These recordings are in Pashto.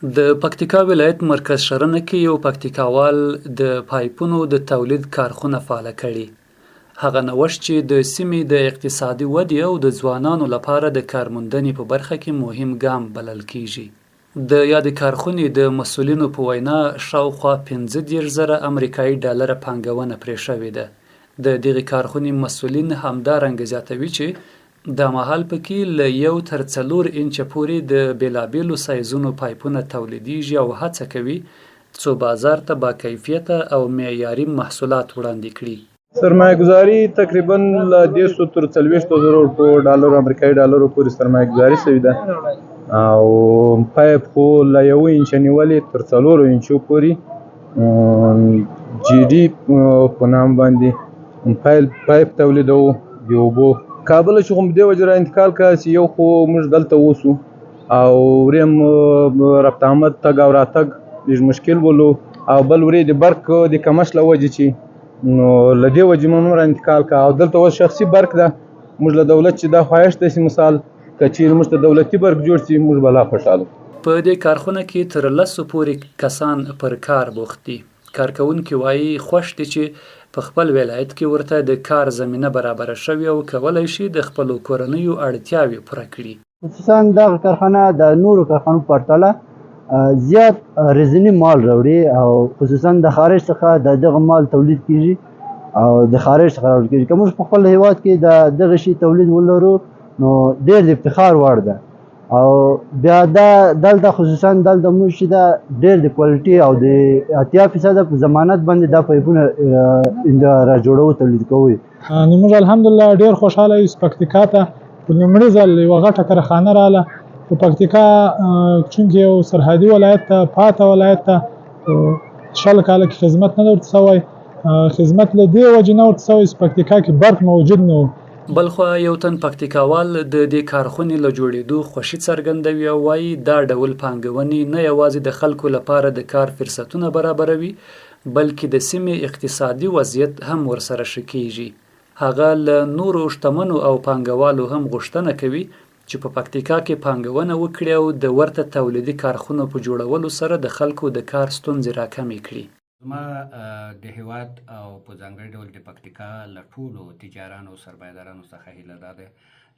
د پکتیکا ولایت مرکز شرنه کې یو پکتیکاوال د پایپونو د تولید کارخونه فعاله کړې. هغه نوښت چې د سیمې د اقتصادي ودې او د ځوانانو لپاره د کارموندنې په برخه کې مهم ګام بلل کیږي. د یادې کارخونې د مسؤلینو په وینا شاوخوا 15,000 امریکایي ډالره پانګونه پرې شوې ده. د دغې کارخونې مسؤلین همدارنګه زیاتوي چې دا مهال پکې له 1 تر 4 انچه پورې د بیلابیلو سایزونو پایپونه تولیدیږي او هڅه کوي څو بازار ته با کیفیته او معیاري محصولات وړاندې کړي. سرمایه گذاري تقریبا له 100 تر 40,000 ډالرو امریکایي ډالرو پورې سرمایه گذاري شوې ده او پایپ خو له 1 انچه نیولې تر 4 انچو پورې جی ډي په نام باندې پایپ تولیدوو د اوبو. کابل چې کوم دی وجه را انتقال کړه چې یو خو موږ دلته اوسو او وریم رفت آمد تګ او راتګ لږ مشکل ولو او بل ورې د برق د کمښت له وجې چې نو له دې وجې مو را انتقال کړه او دلته اوس شخصي برق ده. موږ له دولت چې دا خواهش ده چې مثال که چیرې موږ ته دولتي برق جوړ شي موږ به لا خوشحاله. په دې کارخونه کې تر 10 پورې کسان پر کار بوخت دي. کارکوونکي وایي خوښ دي چې په خپل ولایت کې ورته د کار زمینه برابره شوې او کولی شي د خپلو کورنیو اړتیاوې پوره کړي. خصوصا دغه کارخانه د نورو کارخانو په پرتله زیات رزیني مال راوړي او خصوصا د خارج څخه دغه مال تولید کیږي او د خارج څخه راوړل کیږي. که موږ په خپل هیواد کې دغه شي تولید ولرو نو ډېر د افتخار وړ ده او بیا دلته خصوصا دلته موږ چې دا ډېر د کوالټي او د 80% په ضمانت باندې دا پایپونه را جوړو تولید کوي. نو موږ الحمدلله ډېر خوشحاله یو پکتیکا ته په لومړي ځل یوه غټه کارخانه راغله. په پکتیکا چونکې یو سرحدي ولایت ته پاته ولایت ته 20 کاله کې خدمت نه ورته شوی. خدمت له دې وجې نه ورته شوی چې پکتیکا کې برق موجود نه و. بلخوا یو تن پکتیکاوال د دې کارخونې له جوړېدو خوښي څرګندوي او وایي دا ډول پانګونې نه یوازې د خلکو لپاره د کار فرصتونه برابروي بلکې د سیمې اقتصادي وضعیت هم ورسره ښه کیږي. هغه له نورو شتمنو او پانګوالو هم غوښتنه کوي چې په پکتیکا کې پانګونه وکړي او د ورته تولیدي کارخونو په جوړولو سره د خلکو د کار ستونزې راکمې کړي. زما د هیواد او په ځانګړي ډول د پکتیکا له ټولو تجارانو او سرمایه‌دارانو څخه هیله دا ده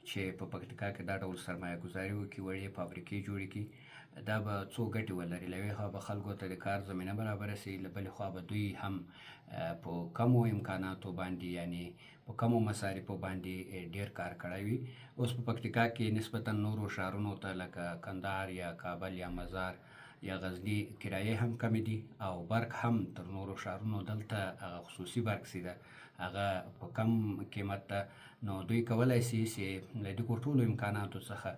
چې په پکتیکا کې دا ډول سرمایه گذاري وکړي، وړې فابریکې جوړې کړي. دا به څو ګټې ولري. له یوې خوا به خلکو ته د کار زمینه برابره شي، له بلې خوا به دوی هم په کمو امکاناتو باندې یعنې په کمو مصارفو باندې ډیر کار کړی وي. اوس په پکتیکا کې نسبتا نورو ښارونو ته لکه کندهار یا کابل یا مزار یا غزني کرایې هم کمې دي او برق هم تر نورو ښارونو دلته خصوصي برق سي ده هغه په کم قیمت ده. نو دوی کولی شي چې له دغو ټولو امکاناتو څخه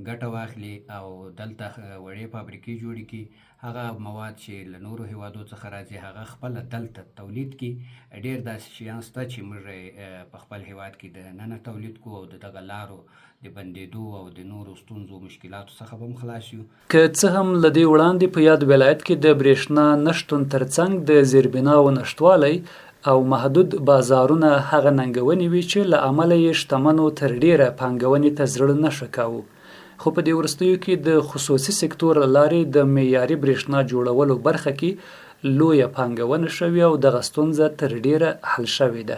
ګټه واخلي او دلته وړې فابریکې جوړې کړي. هغه مواد چې له نورو هیوادو څخه راځي هغه خپله دلته تولید کړي. ډېر داسې شیان شته چې موږ په خپل هیواد کې دننه تولید کړو او د دغه لارو د بندېدو او د نورو ستونزو مشکلاتو څخه به هم خلاص یو. که څه هم له دې وړاندې په یاد ولایت کې د برېښنا نشتون ترڅنګ د زیربناو نشتوالی او محدود بازارونه هغه ننګونې وي چې له امله یې شتمنو تر ډیره پانګونې ته زړه نه ښه کاوه. خو په دې وروستیو کې د خصوصي سکتور له لارې د معیاري برېښنا جوړولو برخه کې لویه پانګونه شوې او دغه ستونزه تر ډیره حل شوې ده.